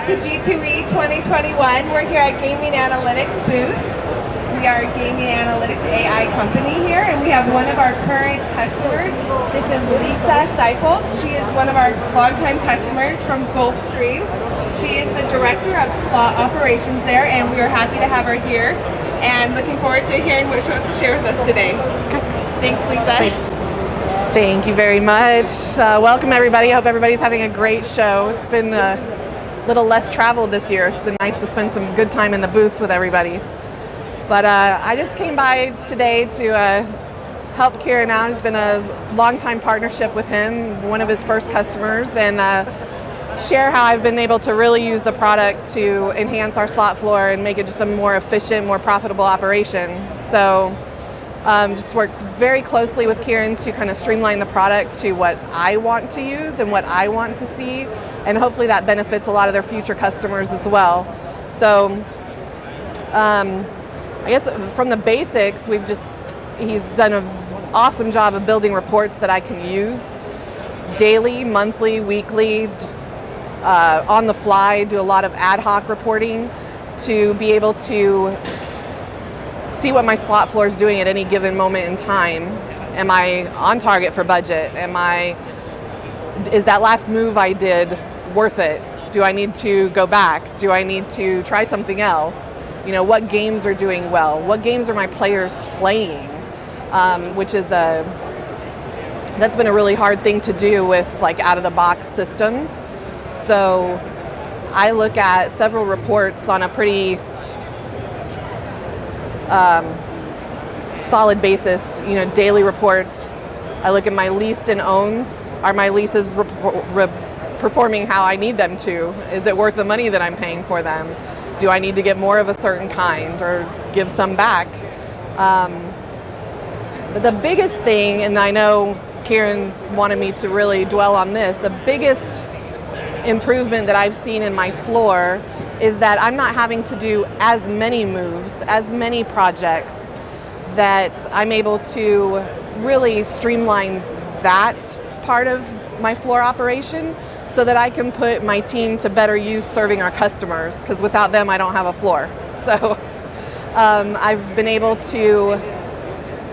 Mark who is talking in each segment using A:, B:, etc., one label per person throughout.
A: out to G2E 2021. We're here at Gaming Analytics booth. We are a Gaming Analytics AI company here, and we have one of our current customers. This is Lisa Seipels. She is one of our longtime customers from Gulfstream. She is the director of slot operations there, and we are happy to have her here and looking forward to hearing what she wants to share with us today. Thanks, Lisa.
B: Thank you very much. Welcome, everybody. I hope everybody's having a great show. It's been a little less traveled this year. It's been nice to spend some good time in the booths with everybody. But I just came by today to help Kieran out. It's been a long-time partnership with him, one of his first customers, and share how I've been able to really use the product to enhance our slot floor and make it just a more efficient, more profitable operation. So just worked very closely with Kieran to kind of streamline the product to what I want to use and what I want to see, and hopefully that benefits a lot of their future customers as well. So I guess from the basics, he's done an awesome job of building reports that I can use daily, monthly, weekly, just on the fly, do a lot of ad hoc reporting to be able to see what my slot floor is doing at any given moment in time. Am I on target for budget? Is that last move I did worth it? Do I need to go back? Do I need to try something else? You know, what games are doing well? What games are my players playing? That's been a really hard thing to do with like out of the box systems. So I look at several reports on a pretty solid basis, you know, daily reports. I look at my leased and owns. Are my leases performing how I need them to? Is it worth the money that I'm paying for them? Do I need to get more of a certain kind or give some back? But the biggest thing, and I know Kieran wanted me to really dwell on this, the biggest improvement that I've seen in my floor is that I'm not having to do as many moves, as many projects, that I'm able to really streamline that part of my floor operation so that I can put my team to better use serving our customers, because without them I don't have a floor. So I've been able to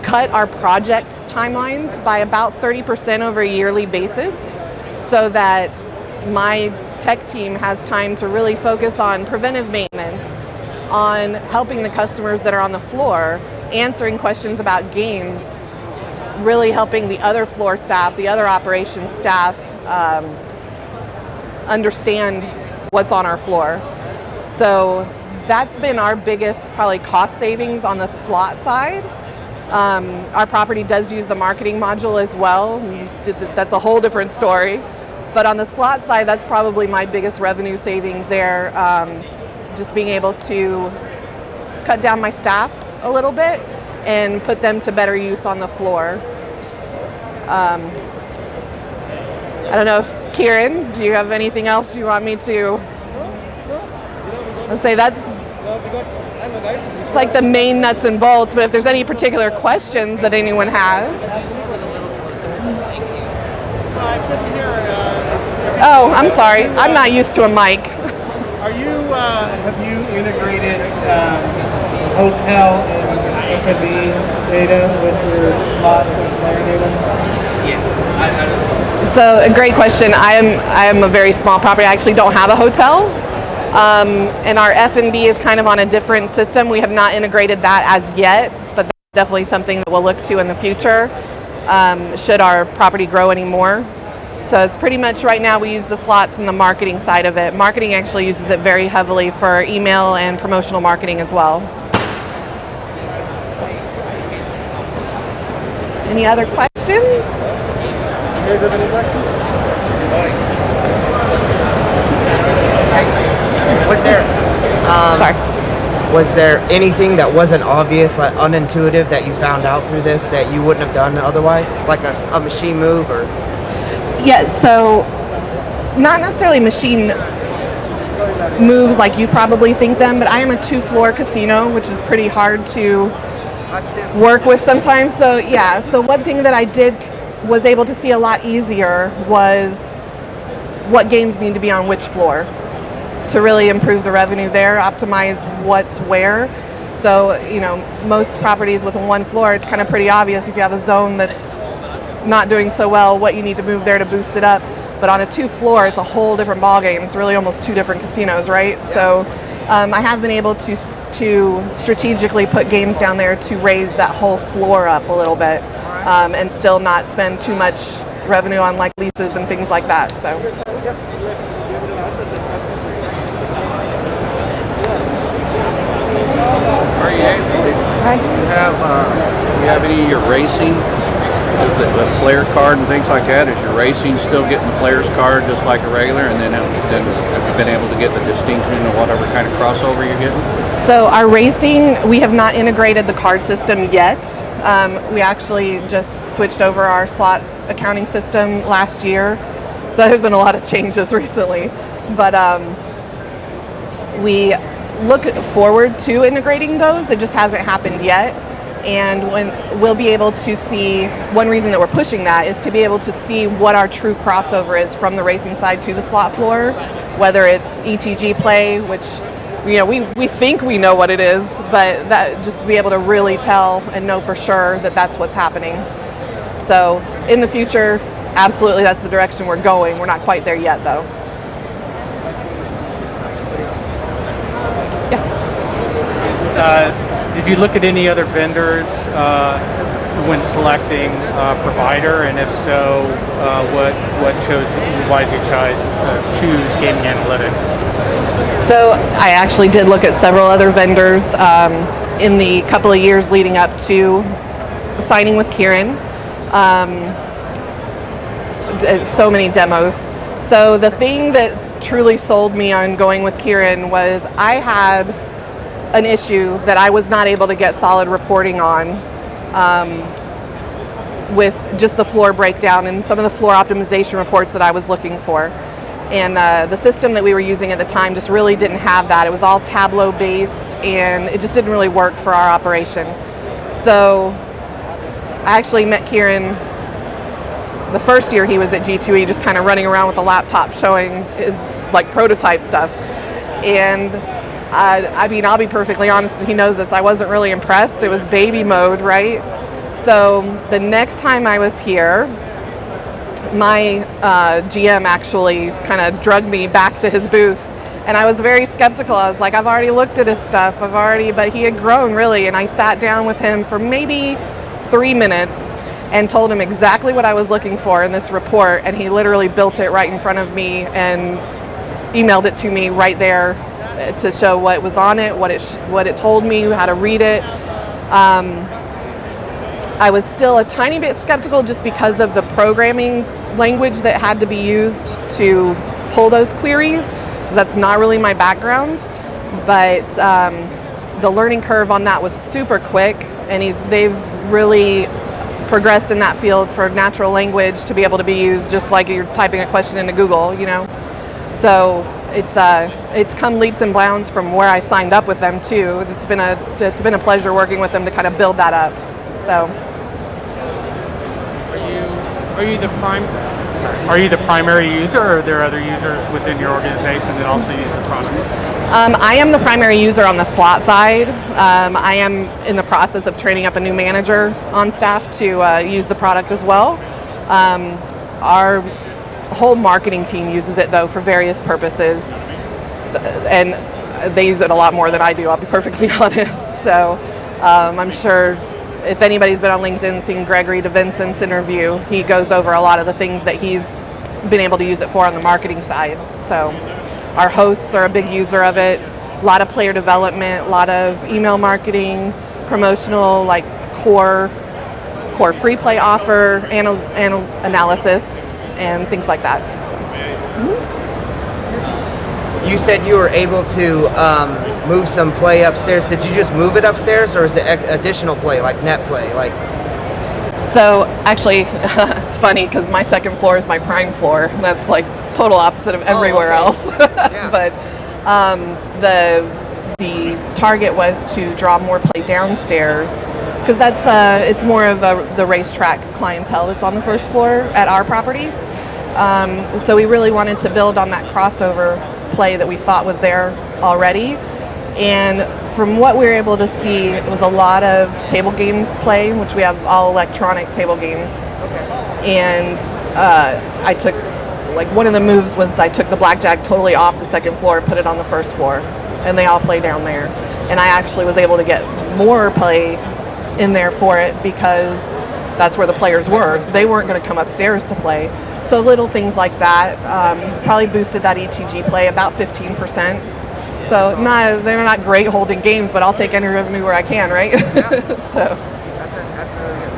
B: cut our project timelines by about 30% over a yearly basis so that my tech team has time to really focus on preventive maintenance, on helping the customers that are on the floor, answering questions about games, really helping the other floor staff, the other operations staff understand what's on our floor. So that's been our biggest probably cost savings on the slot side. Our property does use the marketing module as well. That's a whole different story. But on the slot side, that's probably my biggest revenue savings there. Just being able to cut down my staff a little bit and put them to better use on the floor. I don't know if Kieran, do you have anything else you want me to? Let's say it's like the main nuts and bolts, but if there's any particular questions that anyone has. Oh, I'm sorry. I'm not used to a mic.
C: Have you integrated hotel and F&B data with your slots and player data?
B: Yeah. So a great question. I am a very small property. I actually don't have a hotel. And our F&B is kind of on a different system. We have not integrated that as yet, but that's definitely something that we'll look to in the future, should our property grow anymore. So it's pretty much right now we use the slots and the marketing side of it. Marketing actually uses it very heavily for email and promotional marketing as well. Any other questions?
C: You guys have any questions?
D: Was there anything that wasn't obvious, like unintuitive, that you found out through this that you wouldn't have done otherwise? Like a machine move or?
B: Yeah, so not necessarily machine moves like you probably think them, but I am a 2-floor casino, which is pretty hard to work with sometimes. So yeah, so one thing that I was able to see a lot easier was what games need to be on which floor to really improve the revenue there, optimize what's where. So, most properties with one floor, it's kind of pretty obvious if you have a zone that's not doing so well, what you need to move there to boost it up. But on a 2-floor, it's a whole different ballgame. It's really almost 2 different casinos, right? So I have been able to strategically put games down there to raise that whole floor up a little bit, and still not spend too much revenue on like leases and things like that. So.
E: Are you
B: Hi.
E: you have any of your racing with the player card and things like that? Is your racing still getting the player's card just like a regular? And then have you been able to get the distinction or whatever kind of crossover you're getting?
B: So our racing, we have not integrated the card system yet. We actually just switched over our slot accounting system last year. So there's been a lot of changes recently. But we look forward to integrating those. It just hasn't happened yet. And when we'll be able to see, one reason that we're pushing that is to be able to see what our true crossover is from the racing side to the slot floor, whether it's ETG play, which we think we know what it is, but that just to be able to really tell and know for sure that that's what's happening. So in the future, absolutely that's the direction we're going. We're not quite there yet though.
C: Did you look at any other vendors when selecting a provider, and if so, why did you choose Gaming Analytics?
B: So I actually did look at several other vendors in the couple of years leading up to signing with Kieran. So many demos. So the thing that truly sold me on going with Kieran was I had an issue that I was not able to get solid reporting on with just the floor breakdown and some of the floor optimization reports that I was looking for. And the system that we were using at the time just really didn't have that. It was all Tableau based and it just didn't really work for our operation. So I actually met Kieran the first year he was at G2E, just kind of running around with a laptop showing his prototype stuff. And I'll be perfectly honest, and he knows this, I wasn't really impressed. It was baby mode, right? So the next time I was here, my GM actually kind of drugged me back to his booth, and I was very skeptical. I was like, I've already looked at his stuff, but he had grown really, and I sat down with him for maybe 3 minutes and told him exactly what I was looking for in this report, and he literally built it right in front of me and emailed it to me right there to show what was on it, what it told me, how to read it. I was still a tiny bit skeptical just because of the programming language that had to be used to pull those queries, because that's not really my background. But the learning curve on that was super quick, and they've really progressed in that field for natural language to be able to be used just like you're typing a question into Google, So it's come leaps and bounds from where I signed up with them too. It's been a pleasure working with them to kind of build that up. So,
C: are you the primary user, or are there other users within your organization that also use the product?
B: I am the primary user on the slot side. I am in the process of training up a new manager on staff to use the product as well. Our whole marketing team uses it though for various purposes, and they use it a lot more than I do, I'll be perfectly honest. So I'm sure if anybody's been on LinkedIn seen Gregory DeVincent's interview, he goes over a lot of the things that he's been able to use it for on the marketing side. So our hosts are a big user of it, a lot of player development, a lot of email marketing, promotional core free play offer, analysis, and things like that.
D: You said you were able to move some play upstairs. Did you just move it upstairs, or is it additional play, like net play?
B: So actually, it's funny because my second floor is my prime floor. That's total opposite of everywhere else.
D: Yeah.
B: But the target was to draw more play downstairs, because it's more of the racetrack clientele that's on the first floor at our property. So we really wanted to build on that crossover play that we thought was there already. And from what we were able to see, it was a lot of table games play, which we have all electronic table games. And I took, like, one of the moves was I took the blackjack totally off the second floor and put it on the first floor, and they all play down there. And I actually was able to get more play in there for it because that's where the players were. They weren't going to come upstairs to play. So little things like that probably boosted that ETG play about 15%. So they're not great holding games, but I'll take any revenue where I can, right? So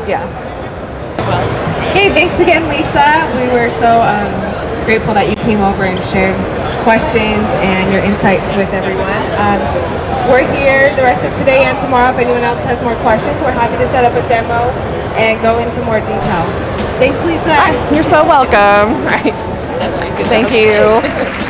B: yeah.
A: Hey, thanks again, Lisa. We were so grateful that you came over and shared questions and your insights with everyone. We're here the rest of today and tomorrow. If anyone else has more questions, we're happy to set up a demo and go into more detail. Thanks, Lisa.
B: You're so welcome. Right. Thank you.